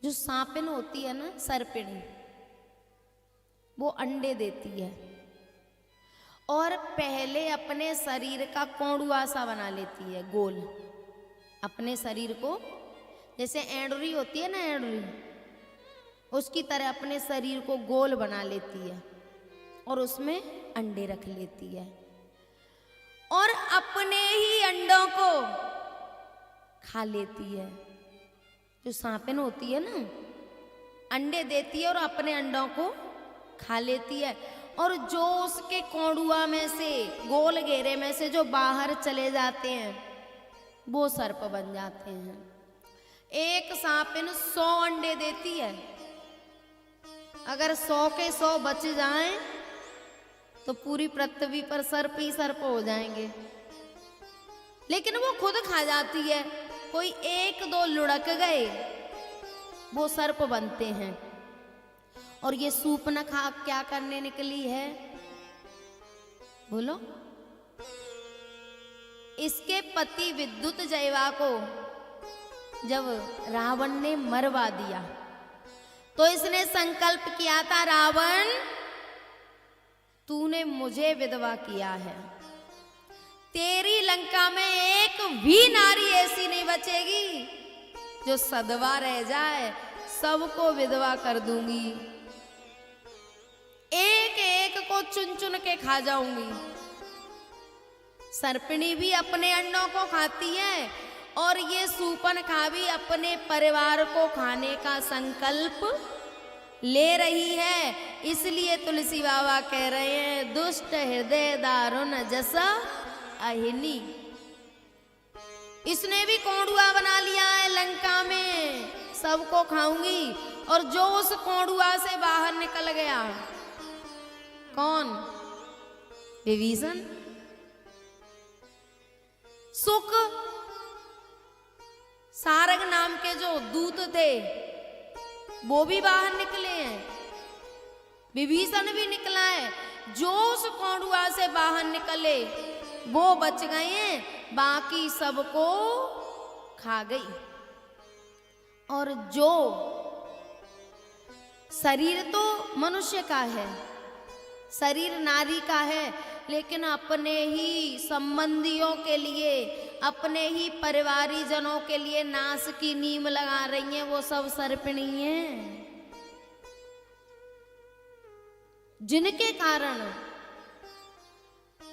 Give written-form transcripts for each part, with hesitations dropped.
जो सांपिन होती है ना, सर्पिणी, वो अंडे देती है और पहले अपने शरीर का कौड़ुआ सा बना लेती है, गोल। अपने शरीर को जैसे एंडुरी होती है ना, एंडुरी, उसकी तरह अपने शरीर को गोल बना लेती है और उसमें अंडे रख लेती है और अपने ही अंडों को खा लेती है। जो सांपिन होती है ना, अंडे देती है और अपने अंडों को खा लेती है और जो उसके कौड़ुआ में से, गोल घेरे में से जो बाहर चले जाते हैं वो सर्प बन जाते हैं। एक सांपिन 100 अंडे देती है, अगर 100 के 100 बच जाएं तो पूरी पृथ्वी पर सर्प ही सर्प हो जाएंगे, लेकिन वो खुद खा जाती है। कोई 1-2 लुढ़क गए वो सर्प बनते हैं। और ये सूर्पनखा क्या करने निकली है बोलो? इसके पति विद्युत जयवा को जब रावण ने मरवा दिया तो इसने संकल्प किया था, रावण तूने मुझे विधवा किया है, तेरी लंका में एक भी नारी ऐसी नहीं बचेगी जो सधवा रह जाए, सबको विधवा कर दूंगी, एक एक को चुन चुन के खा जाऊंगी। सर्पिणी भी अपने अंडों को खाती है और ये सूर्पनखा भी अपने परिवार को खाने का संकल्प ले रही है। इसलिए तुलसी बाबा कह रहे हैं, दुष्ट हृदय दारुण जसा अहिनी। इसने भी कौड़ुआ बना लिया है लंका में, सबको खाऊंगी। और जो उस कौड़ुआ से बाहर निकल गया, कौन? विभीषण। सुक, सारंग नाम के जो दूत थे वो भी बाहर निकले हैं, विभीषण भी निकला है। जो उस कौड़ुआ से बाहर निकले वो बच गए हैं, बाकी सबको खा गई। और जो शरीर तो मनुष्य का है, शरीर नारी का है, लेकिन अपने ही संबंधियों के लिए, अपने ही परिवारी जनों के लिए नाश की नीम लगा रही हैं, वो सब सर्पिणी हैं। जिनके कारण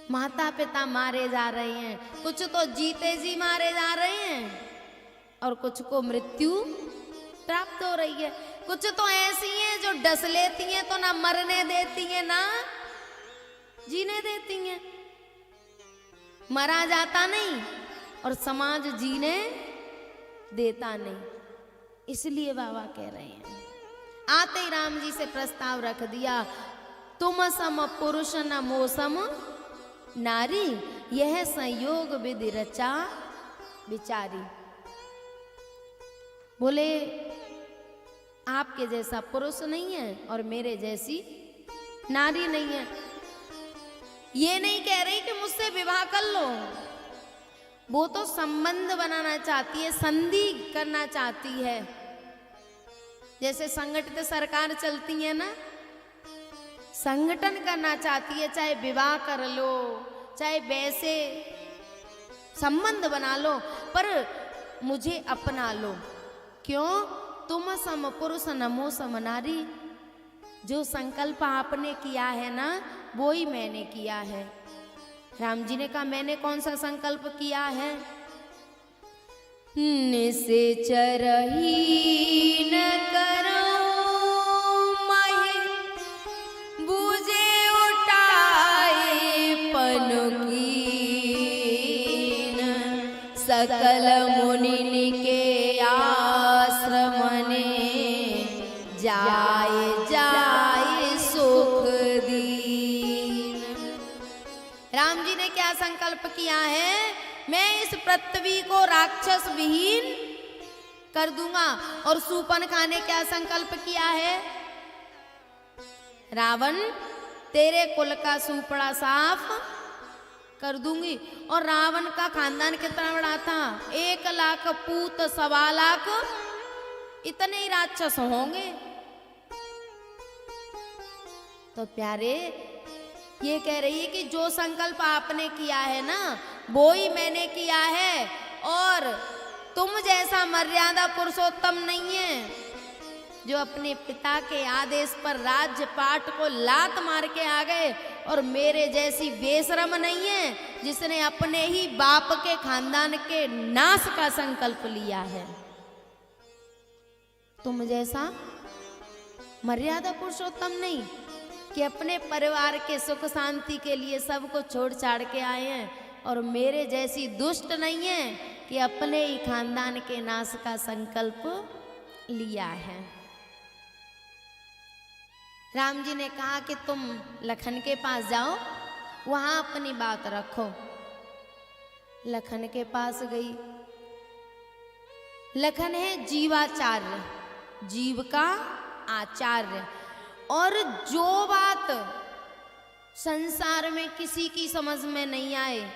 माता पिता मारे जा रहे हैं, कुछ तो जीते जी मारे जा रहे हैं और कुछ को मृत्यु प्राप्त हो रही है। कुछ तो ऐसी हैं जो डस लेती हैं तो ना मरने देती हैं ना जीने देती हैं, मरा जाता नहीं और समाज जीने देता नहीं। इसलिए बाबा कह रहे हैं, आते ही राम जी से प्रस्ताव रख दिया, तुम सम पुरुष न मोसम नारी, यह संयोग विधि रचा विचारी। बोले आपके जैसा पुरुष नहीं है और मेरे जैसी नारी नहीं है। ये नहीं कह रही कि मुझसे विवाह कर लो, वो तो संबंध बनाना चाहती है, संधि करना चाहती है। जैसे संगठित सरकार चलती है ना, संगठन करना चाहती है, चाहे विवाह कर लो, चाहे वैसे संबंध बना लो, पर मुझे अपना लो। क्यों? तुम सम पुरुष नमो सम नारी। जो संकल्प आपने किया है ना, वो ही मैंने किया है। राम जी ने कहा, मैंने कौन सा संकल्प किया है? निश्चर ही न करो माहे, बूझे उठाए पनुकीन, सकल मुनि के आश्रम ने जाए जाए सुख दीन। राम जी ने क्या संकल्प किया है? मैं इस पृथ्वी को राक्षस विहीन कर दूंगा। और सूर्पनखा ने क्या संकल्प किया है? रावण तेरे कुल का सूपड़ा साफ कर दूंगी। और रावण का खानदान कितना बड़ा था? 1 लाख पूत, 1.25 लाख इतने ही राक्षस होंगे। तो प्यारे ये कह रही है कि जो संकल्प आपने किया है ना वो ही मैंने किया है, और तुम जैसा मर्यादा पुरुषोत्तम नहीं है जो अपने पिता के आदेश पर राज्य पाट को लात मार के आ गए, और मेरे जैसी बेशरम नहीं है जिसने अपने ही बाप के खानदान के नाश का संकल्प लिया है। तुम जैसा मर्यादा पुरुषोत्तम नहीं कि अपने परिवार के सुख शांति के लिए सबको छोड़ छाड़ के आए हैं, और मेरे जैसी दुष्ट नहीं है कि अपने ही खानदान के नाश का संकल्प लिया है। राम जी ने कहा कि तुम लखन के पास जाओ, वहां अपनी बात रखो। लखन के पास गई। लखन है जीवाचार्य, जीव का आचार्य, और जो बात संसार में किसी की समझ में नहीं आए,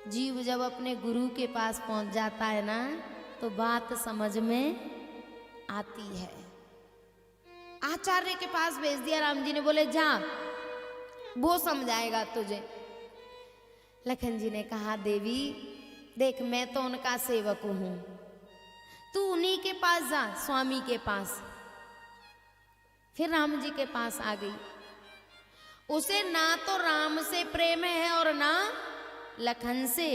जीव जब अपने गुरु के पास पहुंच जाता है ना तो बात समझ में आती है। आचार्य के पास भेज दिया राम जी ने, बोले जा वो समझाएगा तुझे। लखन जी ने कहा देवी देख मैं तो उनका सेवक हूं, तू उन्हीं के पास जा, स्वामी के पास। फिर राम जी के पास आ गई। उसे ना तो राम से प्रेम है और ना लखन से,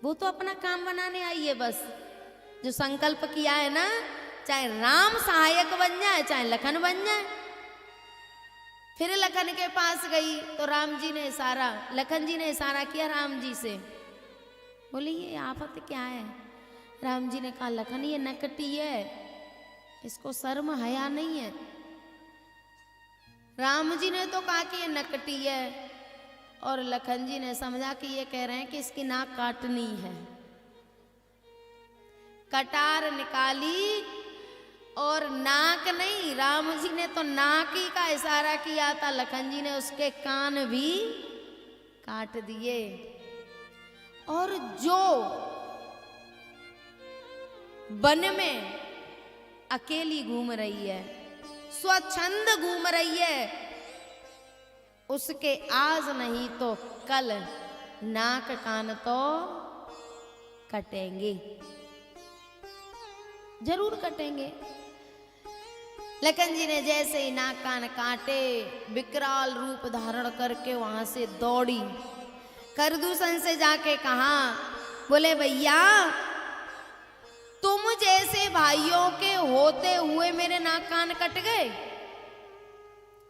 वो तो अपना काम बनाने आई है बस। जो संकल्प किया है ना, चाहे राम सहायक बन जाए चाहे लखन बन जाए। फिर लखन के पास गई तो राम जी ने इशारा, लखन जी ने इशारा किया राम जी से, बोली ये आफत क्या है। राम जी ने कहा लखन ये नकटी है, इसको शर्म हया नहीं है। राम जी ने तो कहा कि ये नकटी है, और लखन जी ने समझा कि ये कह रहे हैं कि इसकी नाक काटनी है। कटार निकाली और नाक नहीं, राम जी ने तो नाक ही का इशारा किया था, लखन जी ने उसके कान भी काट दिए। और जो वन में अकेली घूम रही है, स्वच्छंद घूम रही है, उसके आज नहीं तो कल नाक कान तो कटेंगे, जरूर कटेंगे। लखन जी ने जैसे ही नाक कान काटे, विकराल रूप धारण करके वहां से दौड़ी। खरदूषण से जाके कहा, बोले भैया तुम जैसे भाइयों के होते हुए मेरे नाक कान कट गए।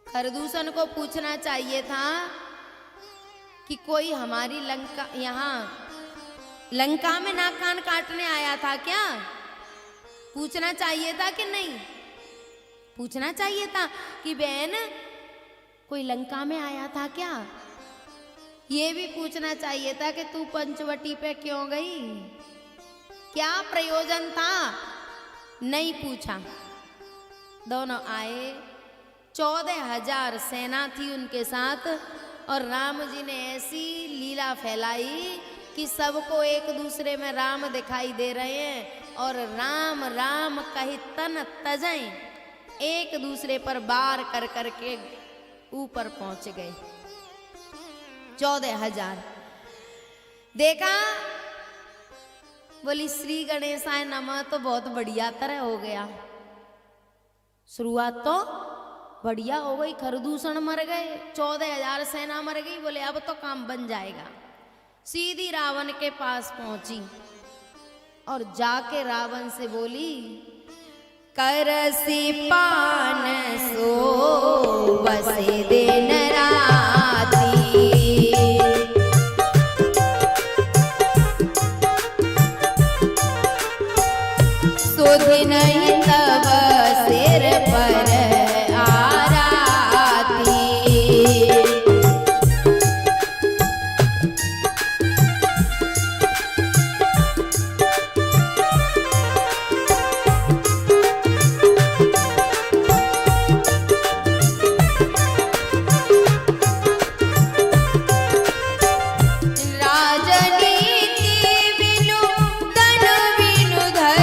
खरदूषण को पूछना चाहिए था कि कोई हमारी लंका, यहाँ लंका में नाक कान काटने आया था क्या? पूछना चाहिए था कि नहीं? पूछना चाहिए था कि बहन कोई लंका में आया था क्या? ये भी पूछना चाहिए था कि तू पंचवटी पे क्यों गई, क्या प्रयोजन था? नहीं पूछा। दोनों आए, 14,000 सेना थी उनके साथ, और राम जी ने ऐसी लीला फैलाई कि सबको एक दूसरे में राम दिखाई दे रहे हैं, और राम राम कही तन तजई एक दूसरे पर वार कर करके ऊपर पहुंच गए। 14,000 देखा, बोली श्री गणेशाय नमः, तो बहुत बढ़िया तरह हो गया। शुरुआत तो बढ़िया हो गई, खरदूषण मर गए, 14,000 सेना मर गई। बोले अब तो काम बन जाएगा। सीधी रावण के पास पहुंची और जाके रावण से बोली, करसी पान सो बसे दिन राती, सुध नहीं तब सिर पर आराती। राजनीति बिनु धन बिनु धर्म,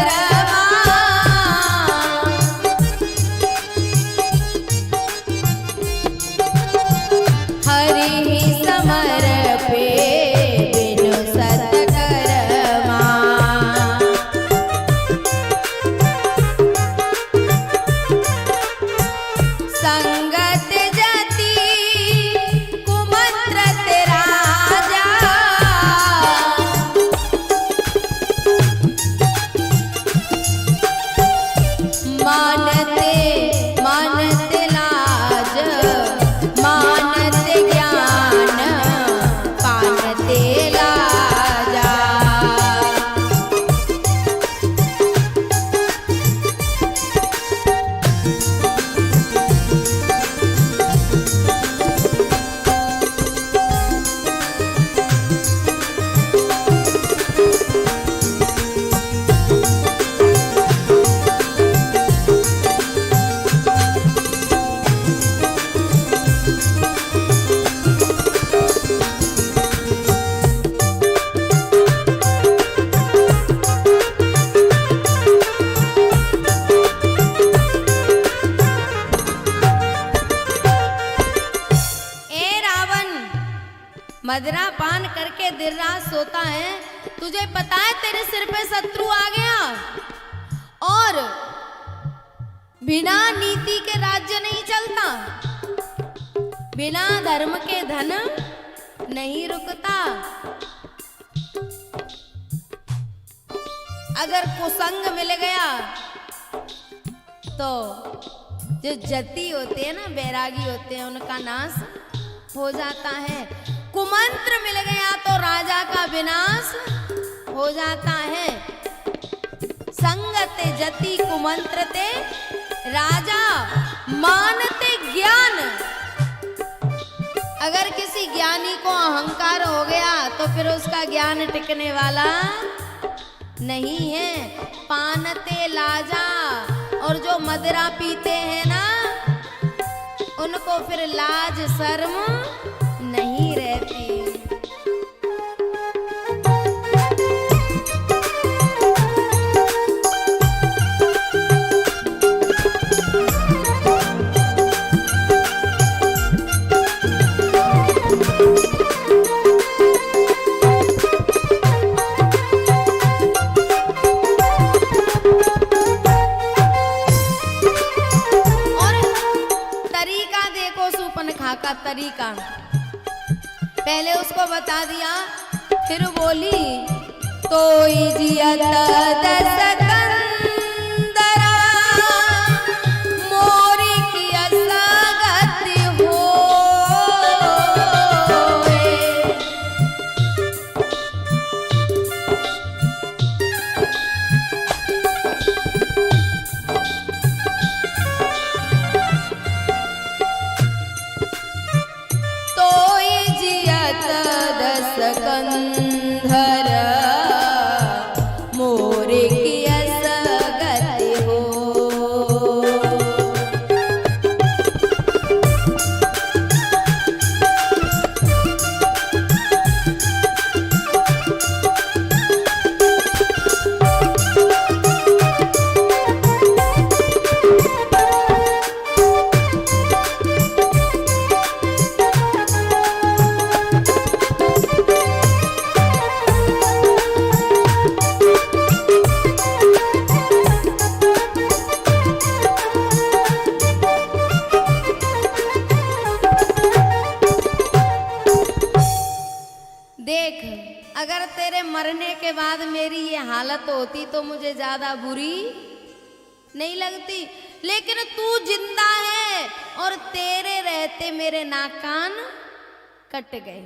मदिरा पान करके देर रात सोता है, तुझे पता है तेरे सिर पे शत्रु आ गया, और बिना नीति के राज्य नहीं चलता, बिना धर्म के धन नहीं रुकता। अगर कुसंग मिल गया तो जो जति होते हैं ना, बैरागी होते हैं, उनका नाश हो जाता है। कुमंत्र मिल गया तो राजा का विनाश हो जाता है। संगते जति कुमंत्रते राजा मानते ज्ञान। अगर किसी ज्ञानी को अहंकार हो गया तो फिर उसका ज्ञान टिकने वाला नहीं है। पानते लाजा, और जो मदिरा पीते हैं ना, उनको फिर लाज शर्म नहीं रहती। का तरीका पहले उसको बता दिया, फिर बोली तो जियत दस कंदरा मोरी की असगति हो। कंधर मोरे की असगति हो। अगर तेरे मरने के बाद मेरी ये हालत होती तो मुझे ज्यादा बुरी नहीं लगती, लेकिन तू जिंदा है और तेरे रहते मेरे नाक कान कट गए।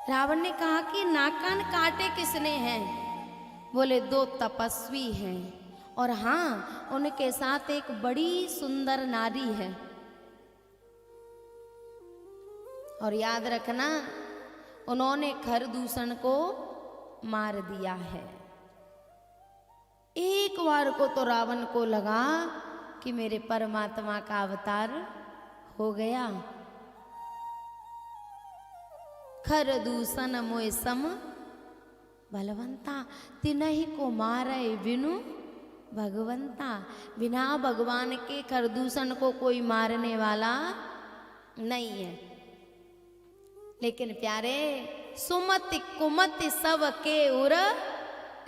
रावण ने कहा कि नाक कान काटे किसने हैं? बोले 2 तपस्वी हैं, और हाँ, उनके साथ एक बड़ी सुंदर नारी है। और याद रखना, उन्होंने खरदूषण को मार दिया है। एक बार को तो रावण को लगा कि मेरे परमात्मा का अवतार हो गया। खरदूषण मोय सम बलवंता, तिनहि को मारे बिनु भगवंता। बिना भगवान के खरदूषण को कोई मारने वाला नहीं है। लेकिन प्यारे, सुमति कुमति सब के उर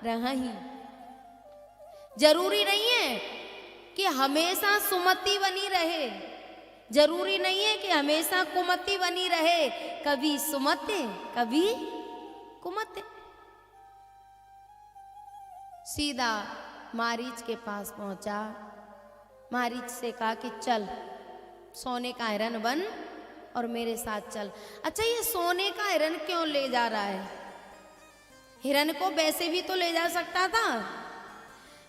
रही। जरूरी नहीं है कि हमेशा सुमति बनी रहे, जरूरी नहीं है कि हमेशा कुमति बनी रहे। कभी सुमति कभी कुमति। सीधा मारीच के पास पहुंचा, मारीच से कहा कि चल सोने का हिरन बन और मेरे साथ चल। अच्छा, ये सोने का हिरन क्यों ले जा रहा है? हिरन को वैसे भी तो ले जा सकता था।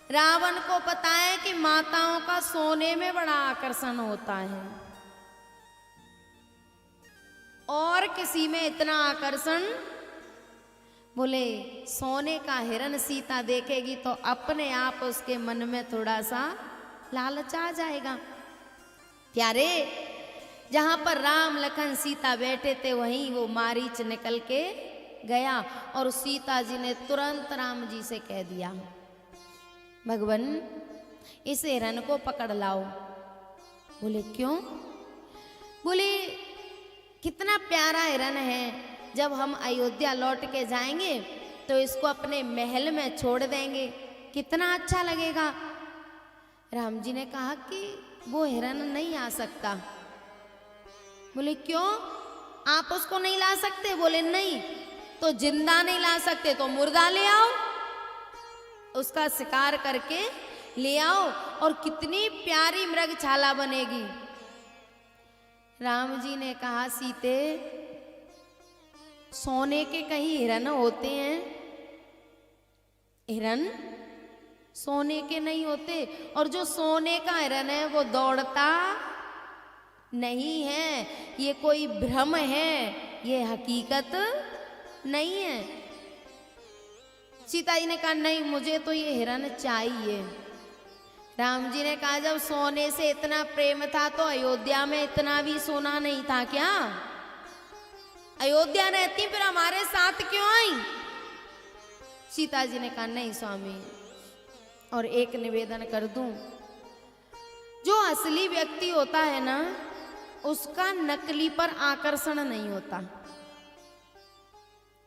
रावण को पता है कि माताओं का सोने में बड़ा आकर्षण होता है, और किसी में इतना आकर्षण। बोले सोने का हिरन सीता देखेगी तो अपने आप उसके मन में थोड़ा सा लालच आ जाएगा। प्यारे, जहां पर राम लखन सीता बैठे थे वहीं वो मारीच निकल के गया, और सीता जी ने तुरंत राम जी से कह दिया, भगवान इस हिरन को पकड़ लाओ। बोले क्यों? बोले कितना प्यारा हिरन है, जब हम अयोध्या लौट के जाएंगे तो इसको अपने महल में छोड़ देंगे, कितना अच्छा लगेगा। राम जी ने कहा कि वो हिरन नहीं आ सकता। बोले क्यों, आप उसको नहीं ला सकते? बोले नहीं, तो जिंदा नहीं ला सकते तो मुर्दा ले आओ, उसका शिकार करके ले आओ और कितनी प्यारी मृगशाला बनेगी। राम जी ने कहा सीते, सोने के कहीं हिरन होते हैं? हिरन सोने के नहीं होते, और जो सोने का हिरन है वो दौड़ता नहीं है, ये कोई भ्रम है, ये हकीकत नहीं है। सीता जी ने कहा नहीं, मुझे तो ये हिरन चाहिए। राम जी ने कहा जब सोने से इतना प्रेम था तो अयोध्या में इतना भी सोना नहीं था क्या? अयोध्या रहती फिर हमारे साथ क्यों आई? सीता जी ने कहा नहीं स्वामी, और एक निवेदन कर दूं, जो असली व्यक्ति होता है ना, उसका नकली पर आकर्षण नहीं होता।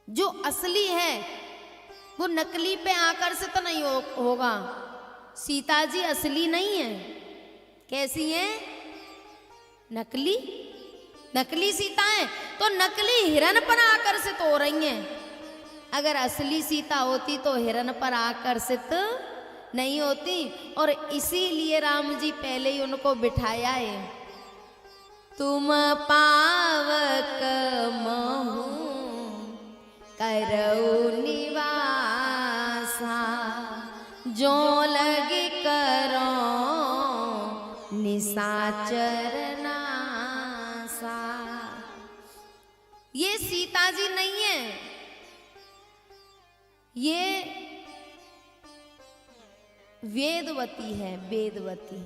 जो असली है वो नकली पे आकर्षित नहीं होगा। सीता जी असली नहीं है, कैसी है? नकली। नकली सीता है तो नकली हिरन पर आकर्षित हो रही हैं। अगर असली सीता होती तो हिरन पर आकर्षित नहीं होती, और इसीलिए राम जी पहले ही उनको बिठाया है। तुम पावक महु करऊ निवासा, जो लगे करो निशाचर नासा। ये सीता जी नहीं है, ये वेदवती है, वेदवती,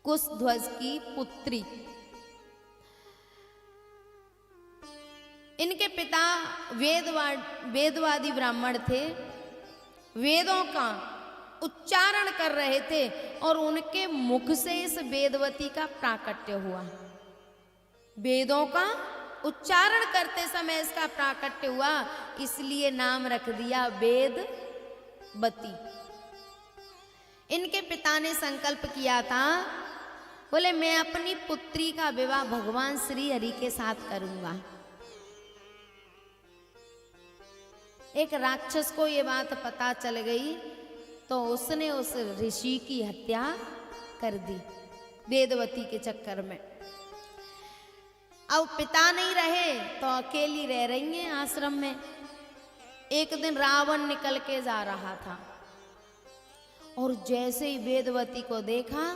कुशध्वज की पुत्री। इनके पिता वेदवादी ब्राह्मण थे, वेदों का उच्चारण कर रहे थे, और उनके मुख से इस वेदवती का प्राकट्य हुआ। वेदों का उच्चारण करते समय इसका प्राकट्य हुआ, इसलिए नाम रख दिया वेदवती। इनके पिता ने संकल्प किया था, बोले मैं अपनी पुत्री का विवाह भगवान श्री हरि के साथ करूंगा। एक राक्षस को ये बात पता चल गई तो उसने उस ऋषि की हत्या कर दी वेदवती के चक्कर में। अब पिता नहीं रहे तो अकेली रह रही हैं आश्रम में। एक दिन रावण निकल के जा रहा था, और जैसे ही वेदवती को देखा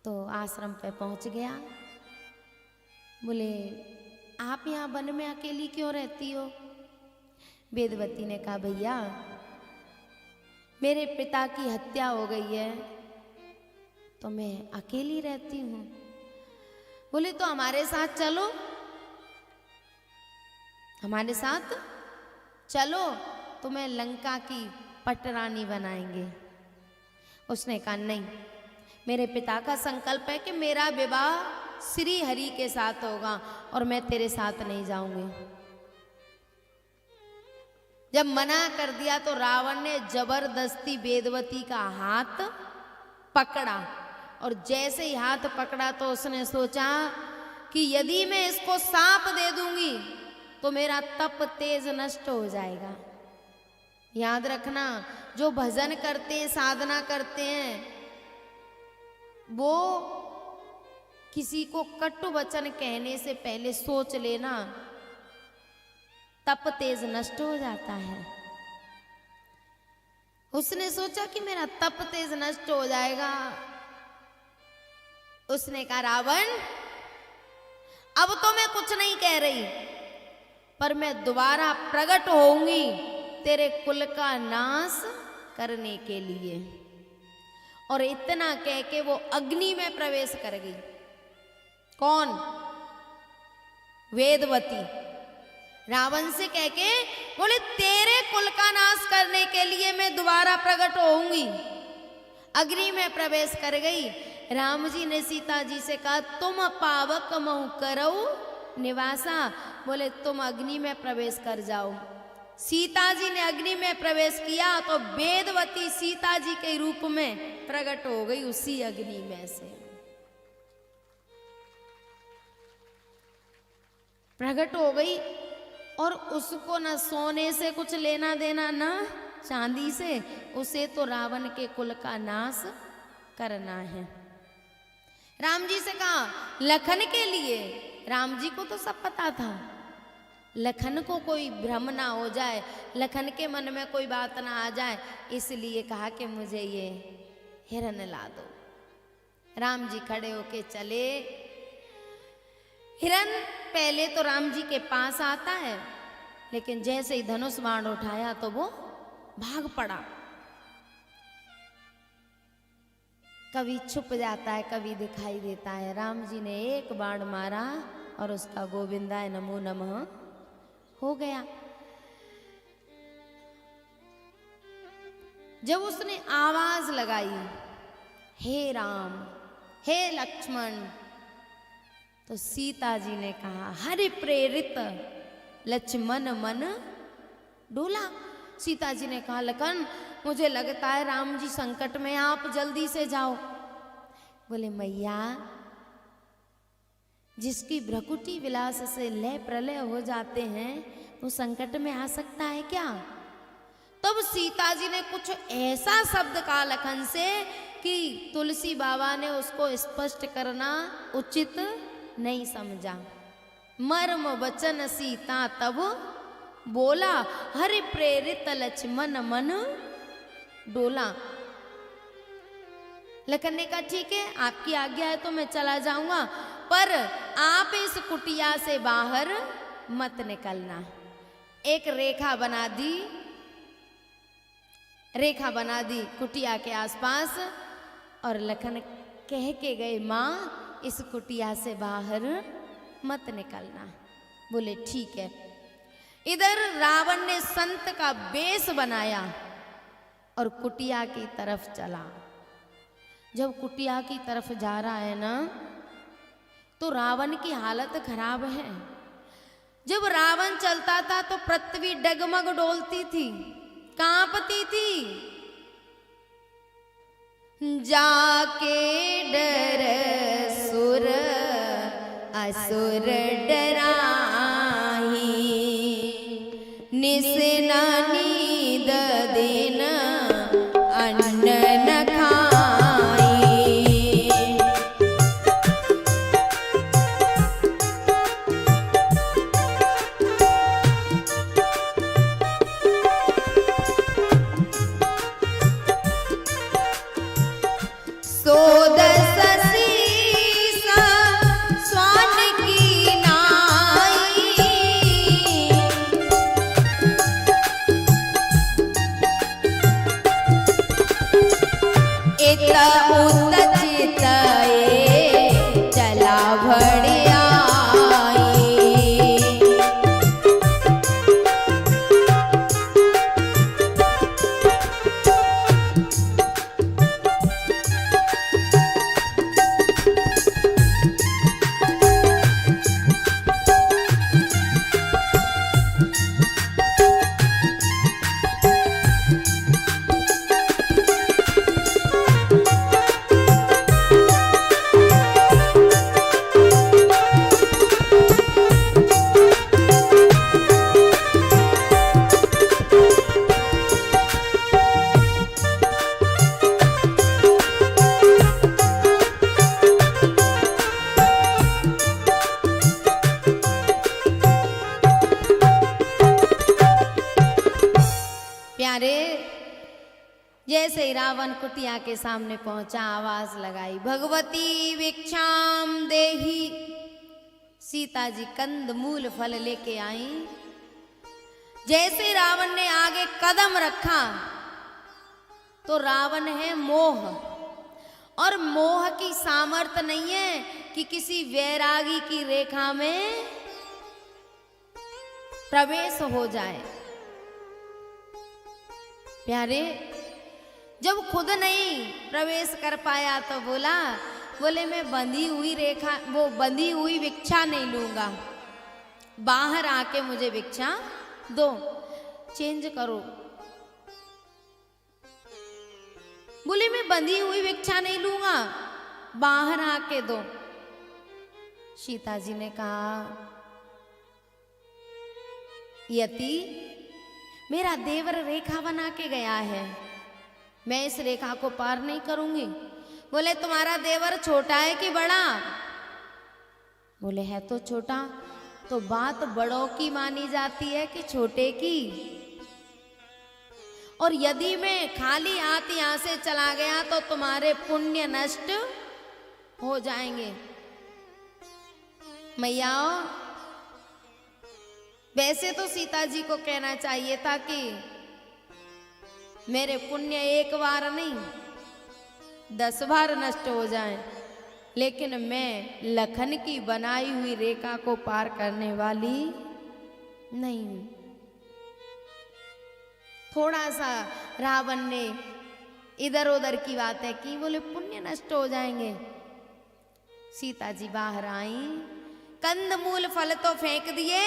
तो आश्रम पे पहुंच गया। बोले आप यहाँ वन में अकेली क्यों रहती हो? वेदवती ने कहा भैया मेरे पिता की हत्या हो गई है तो मैं अकेली रहती हूँ। बोले तो हमारे साथ चलो, हमारे साथ चलो, तुम्हें लंका की पटरानी बनाएंगे। उसने कहा नहीं, मेरे पिता का संकल्प है कि मेरा विवाह श्री हरि के साथ होगा और मैं तेरे साथ नहीं जाऊंगी। जब मना कर दिया तो रावण ने जबरदस्ती वेदवती का हाथ पकड़ा, और जैसे ही हाथ पकड़ा तो उसने सोचा कि यदि मैं इसको सांप दे दूंगी तो मेरा तप तेज नष्ट हो जाएगा। याद रखना, जो भजन करते हैं, साधना करते हैं, वो किसी को कटु वचन कहने से पहले सोच लेना, तप तेज नष्ट हो जाता है। उसने सोचा कि मेरा तप तेज नष्ट हो जाएगा। उसने कहा रावण अब तो मैं कुछ नहीं कह रही, पर मैं दोबारा प्रकट होऊंगी तेरे कुल का नाश करने के लिए। और इतना कह के वो अग्नि में प्रवेश कर गई। कौन? वेदवती। रावण से कह के बोले तेरे कुल का नाश करने के लिए मैं दोबारा प्रकट होऊंगी। अग्नि में प्रवेश कर गई। राम जी ने सीता जी से कहा तुम पावक महु करो निवासा, बोले तुम अग्नि में प्रवेश कर जाओ। सीता जी ने अग्नि में प्रवेश किया तो वेदवती सीता जी के रूप में प्रकट हो गई उसी अग्नि में से। प्रकट हो गई और उसको न सोने से कुछ लेना देना न चांदी से, उसे तो रावण के कुल का नाश करना है। राम जी से कहा लखन के लिए, राम जी को तो सब पता था, लखन को कोई भ्रम ना हो जाए, लखन के मन में कोई बात ना आ जाए, इसलिए कहा कि मुझे ये हिरन ला दो। राम जी खड़े होके चले। हिरन पहले तो राम जी के पास आता है, लेकिन जैसे ही धनुष बाण उठाया तो वो भाग पड़ा। कभी छुप जाता है, कभी दिखाई देता है। राम जी ने एक बाण मारा और उसका गोविंदाय नमो नमः हो गया। जब उसने आवाज लगाई हे राम हे लक्ष्मण, तो सीता जी ने कहा हरि प्रेरित लक्ष्मण मन डोला। सीता जी ने कहा लखन मुझे लगता है राम जी संकट में, आप जल्दी से जाओ। बोले मैया, जिसकी भ्रकुटी विलास से लय प्रलय हो जाते हैं वो संकट में आ सकता है क्या? तब सीता जी ने कुछ ऐसा शब्द कहा लखन से कि तुलसी बाबा ने उसको स्पष्ट करना उचित नहीं समझा। मर्म वचन सीता तब बोला, हरि प्रेरित लक्ष्मण मन डोला। लखन ने कहा ठीक है, आपकी आज्ञा है तो मैं चला जाऊंगा, पर आप इस कुटिया से बाहर मत निकलना। एक रेखा बना दी, रेखा बना दी कुटिया के आसपास, और लखन कह के गए माँ इस कुटिया से बाहर मत निकलना। बोले ठीक है। इधर रावण ने संत का वेश बनाया और कुटिया की तरफ चला। जब कुटिया की तरफ जा रहा है ना, तो रावण की हालत खराब है। जब रावण चलता था तो पृथ्वी डगमग डोलती थी, कांपती थी। जाके डर सुर असुर डराही, निस न नींद दिन अन्न न खाई। जैसे ही रावण कुटिया के सामने पहुंचा, आवाज लगाई भगवती भिक्षाम देही। सीता जी कंद मूल फल लेके आई। जैसे रावण ने आगे कदम रखा तो रावण है मोह, और मोह की सामर्थ्य नहीं है कि किसी वैरागी की रेखा में प्रवेश हो जाए। प्यारे, जब खुद नहीं प्रवेश कर पाया तो बोला बोले मैं बंधी हुई रेखा, वो बंधी हुई भिक्षा नहीं लूंगा, बाहर आके मुझे भिक्षा दो, चेंज करो। बोले मैं बंधी हुई भिक्षा नहीं लूंगा, बाहर आके दो। सीता जी ने कहा यति, मेरा देवर रेखा बना के गया है, मैं इस रेखा को पार नहीं करूंगी। बोले तुम्हारा देवर छोटा है कि बड़ा? बोले है तो छोटा। तो बात बड़ों की मानी जाती है कि छोटे की? और यदि मैं खाली हाथ यहां से चला गया तो तुम्हारे पुण्य नष्ट हो जाएंगे। मैयाओ, वैसे तो सीता जी को कहना चाहिए था कि मेरे पुण्य एक बार नहीं 10 बार नष्ट हो जाएं, लेकिन मैं लखन की बनाई हुई रेखा को पार करने वाली नहीं हूं। थोड़ा सा रावण ने इधर उधर की बातें की, बोले पुण्य नष्ट हो जाएंगे। सीता जी बाहर आई, कंदमूल फल तो फेंक दिए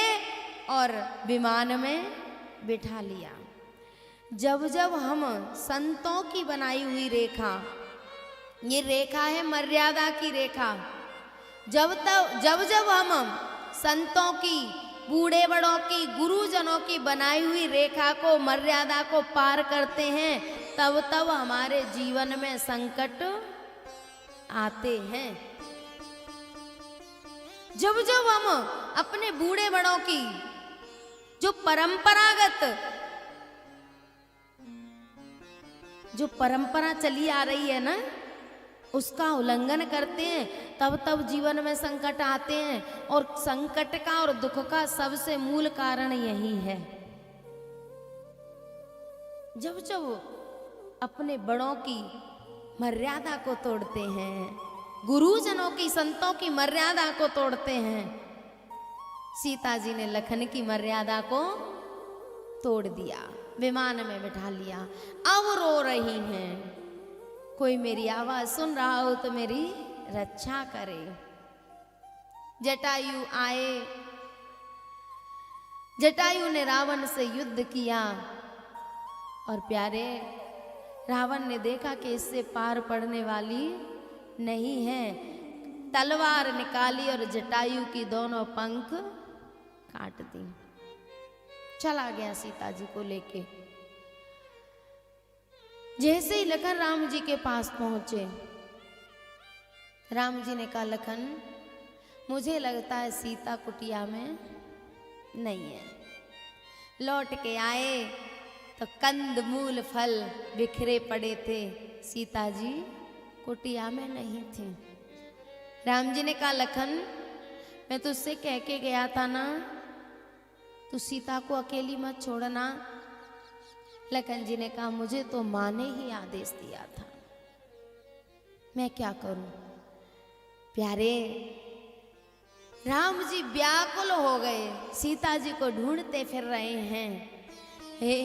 और विमान में बिठा लिया। जब जब हम संतों की बनाई हुई रेखा, ये रेखा है मर्यादा की रेखा, जब जब हम संतों की, बूढ़े बड़ों की, गुरुजनों की बनाई हुई रेखा को, मर्यादा को पार करते हैं, तब तब हमारे जीवन में संकट आते हैं। जब जब हम अपने बूढ़े बड़ों की जो परंपरा चली आ रही है ना, उसका उल्लंघन करते हैं, तब तब जीवन में संकट आते हैं। और संकट का और दुख का सबसे मूल कारण यही है। जब जब अपने बड़ों की मर्यादा को तोड़ते हैं, गुरुजनों की, संतों की मर्यादा को तोड़ते हैं, सीता जी ने लखन की मर्यादा को तोड़ दिया, विमान में बिठा लिया। अब रो रही हैं, कोई मेरी आवाज सुन रहा हो तो मेरी रक्षा करे। जटायु आए, जटायु ने रावण से युद्ध किया और प्यारे रावण ने देखा कि इससे पार पड़ने वाली नहीं है, तलवार निकाली और जटायु की दोनों पंख काट दी। चला गया सीता जी को लेके। जैसे ही लखन राम जी के पास पहुंचे, राम जी ने कहा लखन, मुझे लगता है सीता कुटिया में नहीं है। लौट के आए तो कंदमूल फल बिखरे पड़े थे, सीता जी कुटिया में नहीं थी। राम जी ने कहा लखन, मैं तुझसे कह के गया था ना, तू सीता को अकेली मत छोड़ना। लखन जी ने कहा मुझे तो माँ ने ही आदेश दिया था, मैं क्या करूं। प्यारे राम जी व्याकुल हो गए, सीता जी को ढूंढते फिर रहे हैं। हे